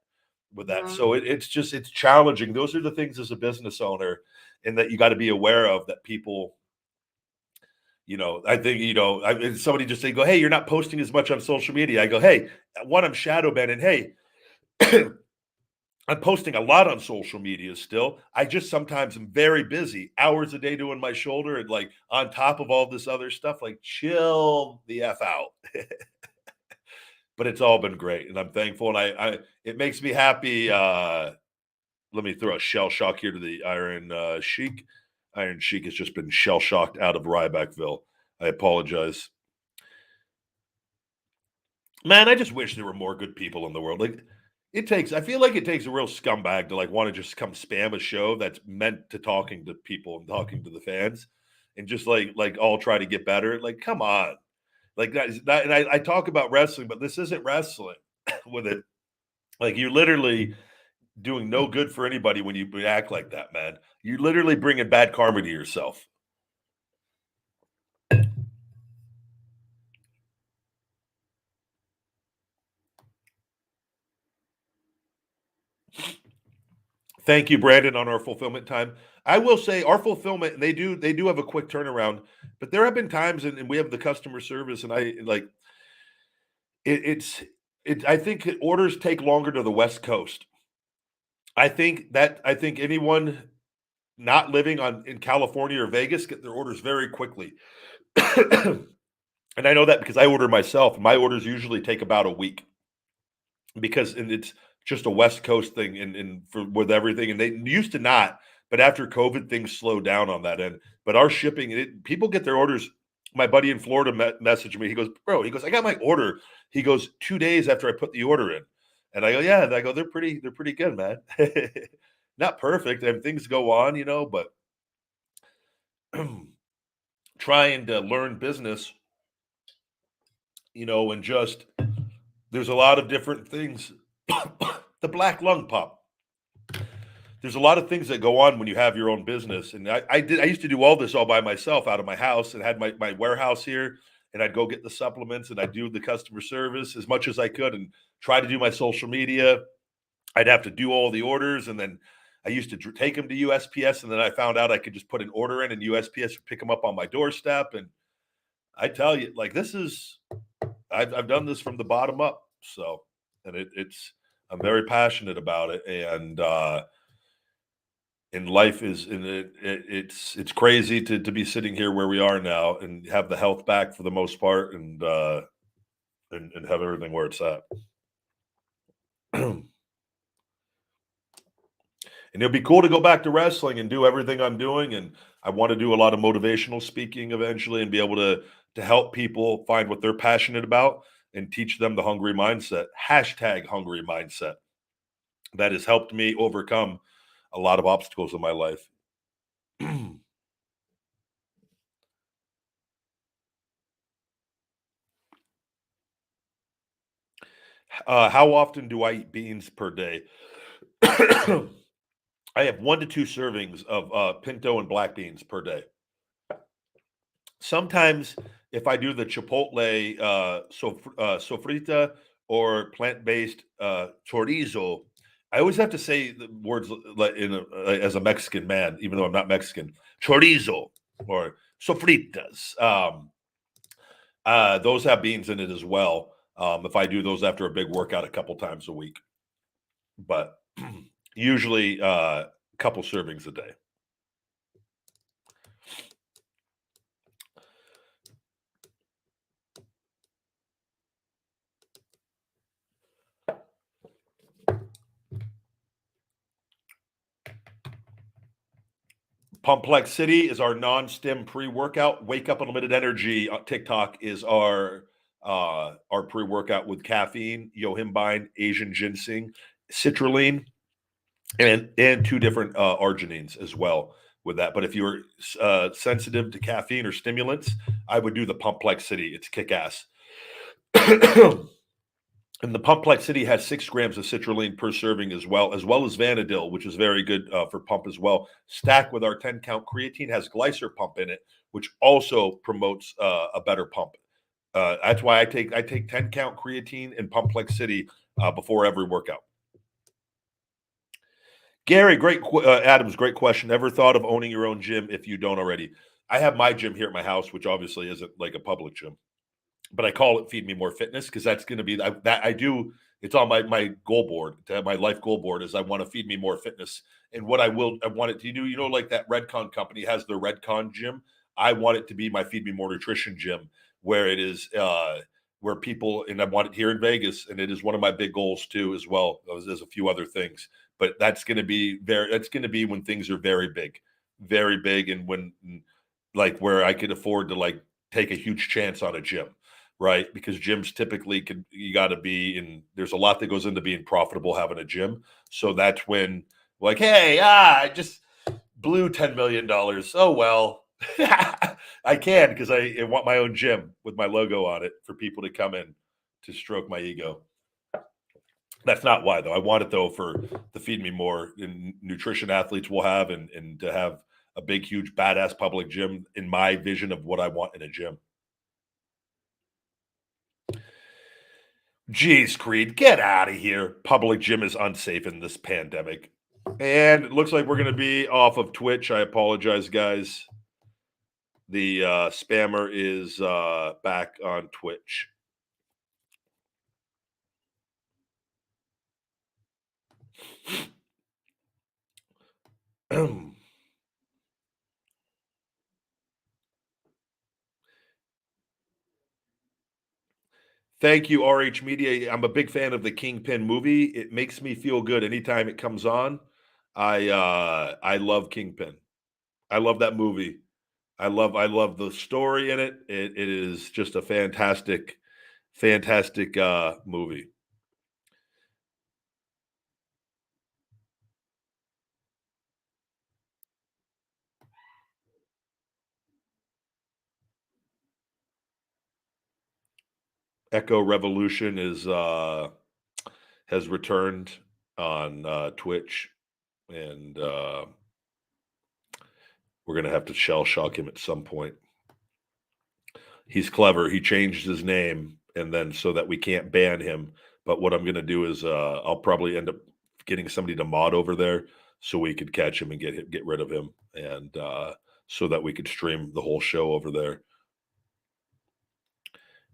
with that. So it's challenging. Those are the things as a business owner, and that you got to be aware of that people. I think somebody just say, "Go, hey, you're not posting as much on social media." I go, "Hey, one, I'm shadow banning. Hey, I'm posting a lot on social media still. I just sometimes am very busy, hours a day doing my shoulder, and like on top of all this other stuff. Like, chill the f out." But it's all been great, and I'm thankful, and I it makes me happy. Let me throw a shell shock here to the Iron Sheik. Iron Sheik has just been shell shocked out of Rybackville. I apologize. Man, I just wish there were more good people in the world. Like, I feel like it takes a real scumbag to like want to just come spam a show that's meant to talking to people and talking to the fans, and just like all try to get better. Like, come on. Like that is not, and I talk about wrestling, but this isn't wrestling with it. Like, you're literally doing no good for anybody when you act like that, man. You're literally bringing bad karma to yourself. Thank you, Brandon, on our fulfillment time. I will say our fulfillment, they do have a quick turnaround, but there have been times, and we have the customer service, and I like I think orders take longer to the West Coast. I think anyone not living in California or Vegas get their orders very quickly. And I know that because I order myself. My orders usually take about a week, because and it's just a West Coast thing, and for with everything, and they used to not, but after COVID, things slowed down on that end. But our shipping, people get their orders. My buddy in Florida messaged me. He goes, "Bro," he goes, "I got my order." He goes, 2 days after I put the order in, and I go, "Yeah." And I go, "They're pretty good, man. Not perfect, and things go on, but trying to learn business, and just there's a lot of different things. The black lung pop. There's a lot of things that go on when you have your own business. And I used to do all this all by myself out of my house, and had my warehouse here, and I'd go get the supplements, and I'd do the customer service as much as I could, and try to do my social media. I'd have to do all the orders, and then I used to take them to USPS, and then I found out I could just put an order in, and USPS would pick them up on my doorstep. And I tell you, like, I've done this from the bottom up. So, and it's I'm very passionate about it, and life is, and it's crazy to be sitting here where we are now, and have the health back for the most part, and have everything where it's at. And it'll be cool to go back to wrestling and do everything I'm doing. And I want to do a lot of motivational speaking eventually, and be able to help people find what they're passionate about, and teach them the hungry mindset. Hashtag hungry mindset. That has helped me overcome a lot of obstacles in my life. How often do I eat beans per day? I have 1 to 2 servings of pinto and black beans per day. Sometimes, if I do the chipotle sofrita, or plant-based chorizo, I always have to say the words like as a Mexican man, even though I'm not Mexican. Chorizo or sofritas. Those have beans in it as well. If I do those after a big workout a couple times a week, but usually a couple servings a day. Complexity is our non-stim pre-workout. Wake Up Unlimited Energy TikTok is our pre-workout with caffeine, yohimbine, Asian ginseng, citrulline, and two different arginines as well with that. But if you're sensitive to caffeine or stimulants, I would do the Pumplexity. It's kick ass. And the Pumplexity has 6 grams of citrulline per serving as well as Vanadil, which is very good for pump as well. Stacked with our 10 count creatine has glycer pump in it, which also promotes a better pump. That's why I take 10 count creatine and Pumplexity before every workout. Gary, Adams, great question. Ever thought of owning your own gym if you don't already? I have my gym here at my house, which obviously isn't like a public gym, but I call it Feed Me More Fitness because that's going to be that I do. It's on my goal board. To have my life goal board is I want to feed me more fitness. And what I want it to do, like that Redcon company has their Redcon gym. I want it to be my Feed Me More Nutrition gym, where it is where people, and I want it here in Vegas, and it is one of my big goals too, as well. There's a few other things, but that's going to be when things are very big, and when like where I could afford to like take a huge chance on a gym, right? Because gyms typically you got to be in, there's a lot that goes into being profitable having a gym. So that's when, like, hey, I just blew $10 million. Oh, well, I can because I want my own gym with my logo on it for people to come in to stroke my ego. That's not why, though. I want it, though, for the Feed Me More and nutrition athletes will have and to have a big, huge, badass public gym in my vision of what I want in a gym. Jeez, Creed, get out of here. Public gym is unsafe in this pandemic. And it looks like we're going to be off of Twitch. I apologize, guys. The spammer is back on Twitch. Thank you, RH Media. I'm a big fan of the Kingpin movie. It makes me feel good anytime it comes on. I love Kingpin. I love that movie. I love the story in it. It is just a fantastic movie. Echo Revolution is has returned on Twitch, and we're gonna have to shell shock him at some point. He's clever. He changed his name, and then so that we can't ban him. But what I'm gonna do is I'll probably end up getting somebody to mod over there so we could catch him and get rid of him, and so that we could stream the whole show over there.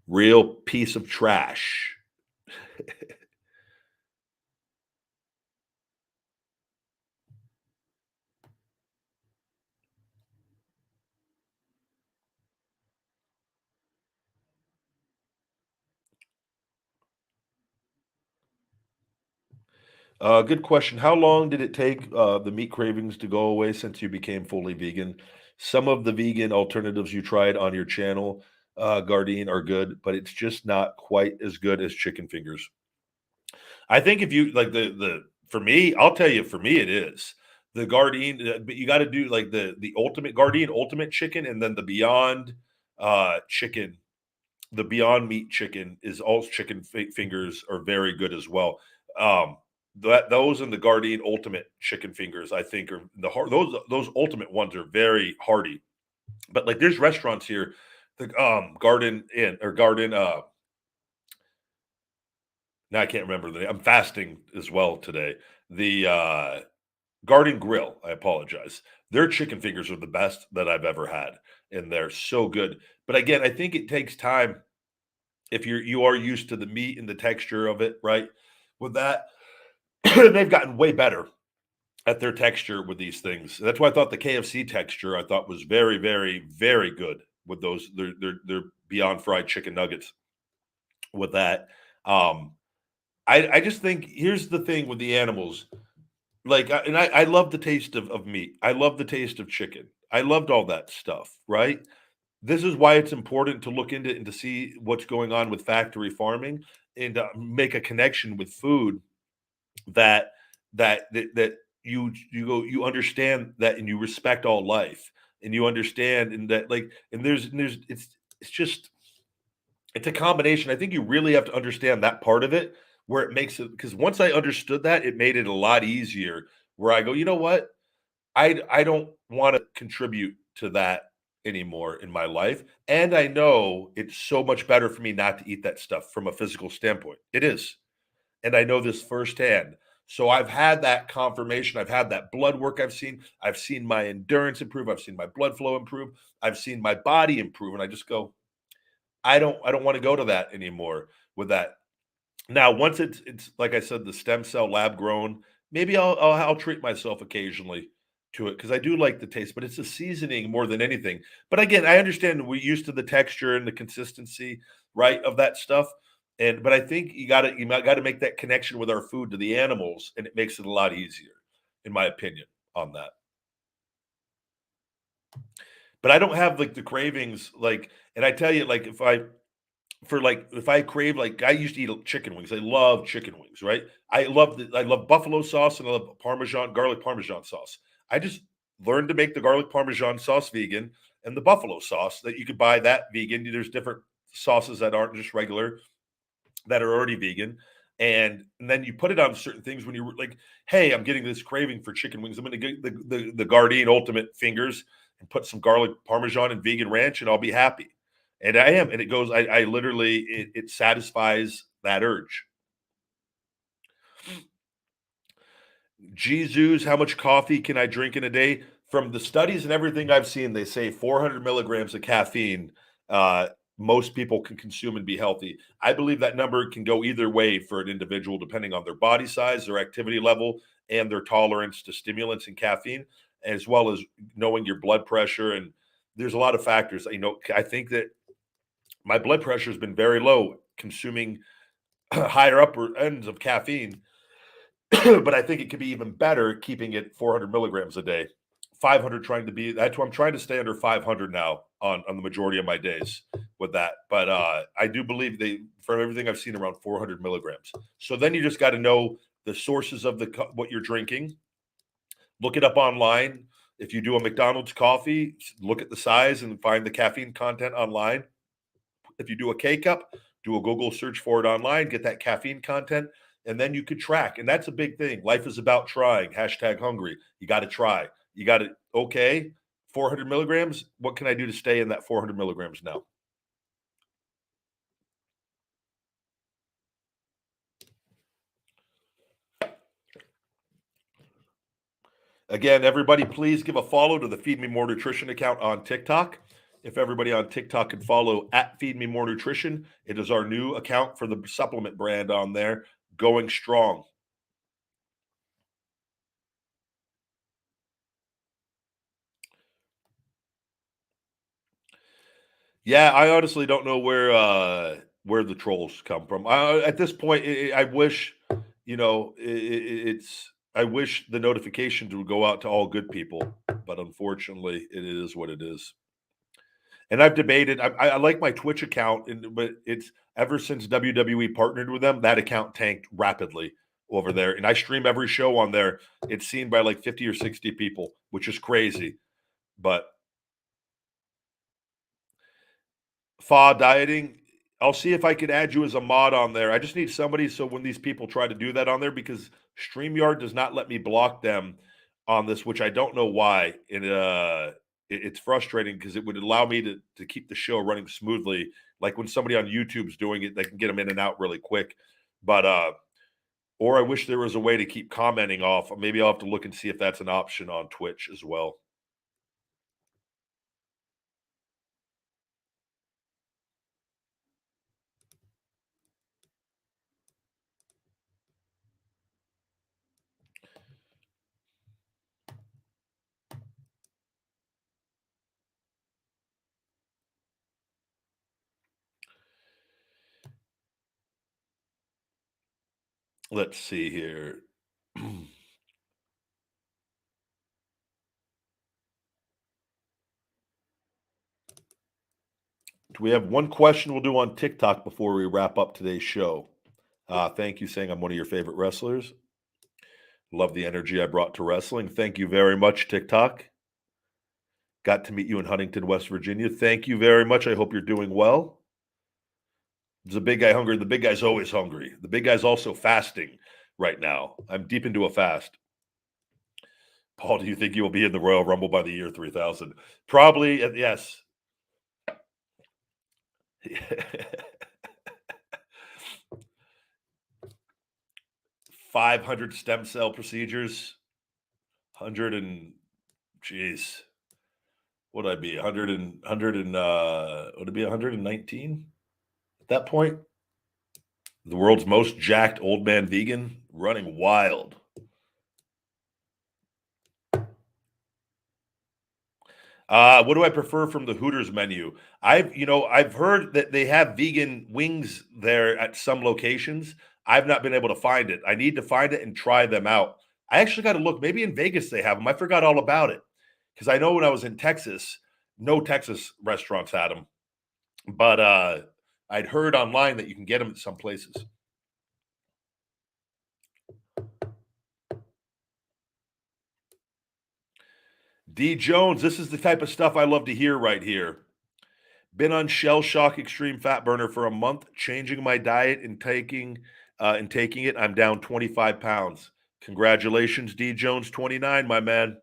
Real piece of trash. Good question. How long did it take the meat cravings to go away since you became fully vegan? Some of the vegan alternatives you tried on your channel, Gardein, are good, but it's just not quite as good as chicken fingers. I think if you like the for me, I'll tell you, for me it is the Gardein, but you got to do like the ultimate Gardein ultimate chicken, and then the Beyond chicken, the Beyond Meat chicken is all chicken fingers are very good as well. Those and the Gardein Ultimate chicken fingers, I think, are those ultimate ones are very hearty. But like, there's restaurants here, the Garden Inn or Garden. Now I can't remember the name. I'm fasting as well today. The Garden Grill. I apologize. Their chicken fingers are the best that I've ever had, and they're so good. But again, I think it takes time if you are used to the meat and the texture of it, right? With that, they've gotten way better at their texture with these things. That's why I thought the KFC texture I thought was very, very, very good with those their Beyond Fried chicken nuggets. With that, I just think here's the thing with the animals. Like, I love the taste of meat. I love the taste of chicken. I loved all that stuff, right? This is why it's important to look into and to see what's going on with factory farming and make a connection with food, that that you understand that, and you respect all life, and you understand, and that, like, and there's it's just it's a combination. I think you really have to understand that part of it, where it makes it, because once I understood that, it made it a lot easier, where I go, you know what, I don't want to contribute to that anymore in my life. And I know it's so much better for me not to eat that stuff from a physical standpoint. It is. And I know this firsthand. So I've had that confirmation. I've had that blood work I've seen my endurance improve. I've seen my blood flow improve. I've seen my body improve. And I just go, I don't want to go to that anymore with that. Now, once it's like I said, the stem cell lab grown, maybe I'll treat myself occasionally to it, because I do like the taste, but it's a seasoning more than anything. But again, I understand we're used to the texture and the consistency, right, of that stuff. And but I think you got to make that connection with our food to the animals, and it makes it a lot easier, in my opinion, on that. But I don't have like the cravings, like, and I tell you, like, if I crave, like, I used to eat chicken wings. I love chicken wings, right? I love buffalo sauce, and I love parmesan, garlic parmesan sauce. I just learned to make the garlic parmesan sauce vegan, and the buffalo sauce that you could buy that vegan. There's different sauces that aren't just regular, that are already vegan. And then you put it on certain things when you're like, hey, I'm getting this craving for chicken wings. I'm going to get the Gardein Ultimate Fingers and put some garlic parmesan and vegan ranch, and I'll be happy. And I am, and it goes. I literally, it satisfies that urge. Jesus, how much coffee can I drink in a day? From the studies and everything I've seen, they say 400 milligrams of caffeine. Uh, Most people can consume and be healthy. I believe that number can go either way for an individual, depending on their body size, their activity level, and their tolerance to stimulants and caffeine, as well as knowing your blood pressure. And there's a lot of factors. I think that my blood pressure has been very low consuming higher upper ends of caffeine, but I think it could be even better keeping it 400 milligrams a day. 500, trying to be, that's why I'm trying to stay under 500 now on the majority of my days with that. But I do believe they, from everything I've seen, around 400 milligrams. So then you just got to know the sources of what you're drinking. Look it up online. If you do a McDonald's coffee, look at the size and find the caffeine content online. If you do a K cup, do a Google search for it online, get that caffeine content, and then you could track. And that's a big thing. Life is about trying. Hashtag hungry. You got to try. You got to, okay, 400 milligrams. What can I do to stay in that 400 milligrams now? Again, everybody, please give a follow to the Feed Me More Nutrition account on TikTok. If everybody on TikTok could follow at Feed Me More Nutrition, it is our new account for the supplement brand on there, going strong. Yeah, I honestly don't know where the trolls come from. At this point, I wish, it's. I wish the notifications would go out to all good people, but unfortunately, it is what it is. And I've debated. I like my Twitch account, but it's ever since WWE partnered with them, that account tanked rapidly over there. And I stream every show on there. It's seen by like 50 or 60 people, which is crazy. But Fa dieting. I'll see if I can add you as a mod on there. I just need somebody, so when these people try to do that on there, because StreamYard does not let me block them on this, which I don't know why. It's frustrating because it would allow me to keep the show running smoothly. Like when somebody on YouTube's doing it, they can get them in and out really quick. But or I wish there was a way to keep commenting off. Maybe I'll have to look and see if that's an option on Twitch as well. Let's see here. We have one question we'll do on TikTok before we wrap up today's show. Thank you, saying I'm one of your favorite wrestlers. Love the energy I brought to wrestling. Thank you very much, TikTok. Got to meet you in Huntington, West Virginia. Thank you very much. I hope you're doing well. Is the big guy hungry? The big guy's always hungry. The big guy's also fasting right now. I'm deep into a fast. Paul, do you think you will be in the Royal Rumble by the year 3000? Probably, yes. 500 stem cell procedures. 100 and, geez, what would I be? 100 and, would it be 119 at that point? The world's most jacked old man vegan, running wild. What do I prefer from the Hooters menu? I've heard that they have vegan wings there at some locations. I've not been able to find it. I need to find it and try them out. I actually got to look. Maybe in Vegas they have them. I forgot all about it because I know when I was in Texas, no Texas restaurants had them, but I'd heard online that you can get them at some places. D Jones, this is the type of stuff I love to hear right here. Been on Shell Shock Extreme Fat Burner for a month, changing my diet and taking it. I'm down 25 pounds. Congratulations, D Jones 29, my man.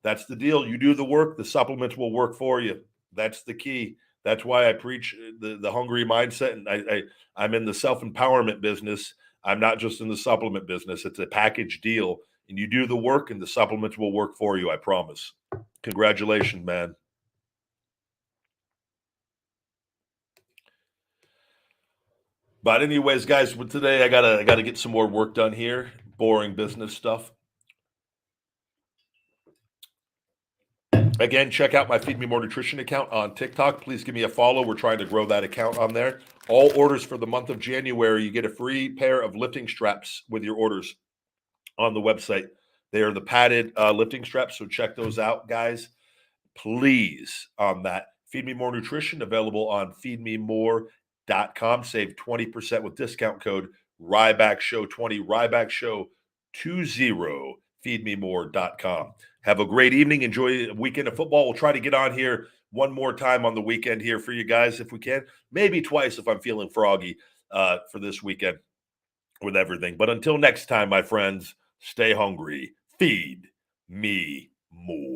That's the deal. You do the work, the supplements will work for you. That's the key. That's why I preach the hungry mindset, and I'm in the self-empowerment business. I'm not just in the supplement business. It's a package deal, and you do the work, and the supplements will work for you. I promise. Congratulations, man. But anyways, guys, with today I gotta get some more work done here. Boring business stuff. Again, check out my Feed Me More Nutrition account on TikTok. Please give me a follow. We're trying to grow that account on there. All orders for the month of January, you get a free pair of lifting straps with your orders on the website. They are the padded lifting straps, so check those out, guys. Please, on that. Feed Me More Nutrition, available on feedmemore.com. Save 20% with discount code RYBACKSHOW20, RYBACKSHOW20, feedmemore.com. Have a great evening. Enjoy a weekend of football. We'll try to get on here one more time on the weekend here for you guys if we can. Maybe twice if I'm feeling froggy for this weekend with everything. But until next time, my friends, stay hungry. Feed me more.